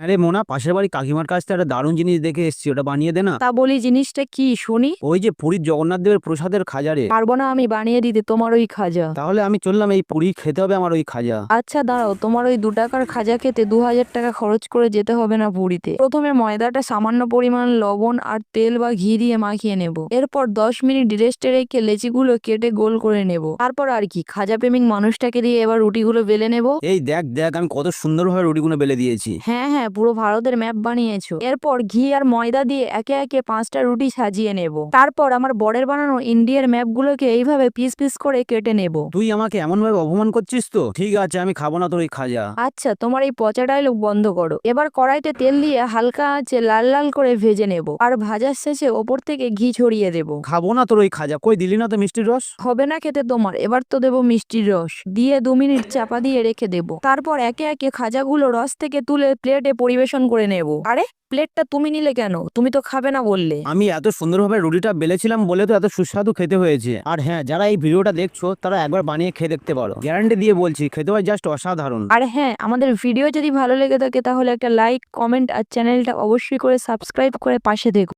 আরে মোনা, পাশের বাড়ি কাকিমার কাছ থেকে একটা দারুণ জিনিস দেখে এসেছি, ওটা বানিয়ে দে না। তা বলি জিনিসটা কি শুনি। ওই যে পুরীর জগন্নাথ দেবের প্রসাদের খাজা রে। পারবো না আমি বানিয়ে দিতে তোমার ওই খাজা। তাহলে আমি চললাম, এই পুরী খেতে হবে আমার ওই খাজা। আচ্ছা দাঁড়াও, তোমার ওই 2 টাকার খাজা খেতে 2000 টাকা খরচ করে যেতে হবে না পুরীতে। প্রথমে ময়দাটা সামান্য পরিমাণ লবণ আর তেল বা ঘি দিয়ে মাখিয়ে নেব। এরপর 10 মিনিট রেস্টে রেখে লেচিগুলো কেটে গোল করে নেব। তারপর আর কি, খাজা প্রেমিক মানুষটাকে দিয়ে এবার রুটিগুলো বেলে নেব। এই দেখ দেখ, আমি কত সুন্দরভাবে রুটিগুলো বেলে দিয়েছি। হ্যাঁ হ্যাঁ, পুরো ভারতের ম্যাপ বানিয়েছো। এরপর ঘি আর ময়দা দিয়ে একে একে 5টা রুটি সাজিয়ে নেব। তারপর আমার বরের বানানো ইন্ডিয়ার ম্যাপগুলোকে এইভাবে পিস পিস করে কেটে নেব। তুই আমাকে এমন ভাবে অপমান করছিস তো? ঠিক আছে, আমি খাবো না তোর ওই খাজা। আচ্ছা, তোমার এই পচা ডায়লগ বন্ধ করো। এবার কড়াইতে তেল দিয়ে হালকা আঁচে লাল লাল করে ভেজে নেব, আর ভাজার শেষে ওপর থেকে ঘি ছড়িয়ে দেব। খাবো না তোর ওই খাজা। কই দিলি না তো মিষ্টির রস? হবে না খেতে তোমার, এবার তো দেবো মিষ্টির রস দিয়ে 2 মিনিট চাপা দিয়ে রেখে দেব। তারপর একে একে খাজাগুলো রস থেকে তুলে প্লেটে পরিবেশন করে নেব। আরে, প্লেটটা তুমি নিলে কেন? তুমি তো খাবে না বললে। আমি এত সুন্দরভাবে রুটিটা বেলেছিলাম বলে তো এত সুস্বাদু খেতে হয়েছে। আর হ্যাঁ, যারা এই ভিডিওটা দেখছো তারা একবার বানিয়ে খেয়ে দেখতে পারো, গ্যারান্টি দিয়ে বলছি খেতে হয় জাস্ট অসাধারণ। আর হ্যাঁ, আমাদের ভিডিও যদি ভালো লেগে থাকে তাহলে একটা লাইক, কমেন্ট আর চ্যানেলটা অবশ্যই করে সাবস্ক্রাইব করে পাশে দেখো।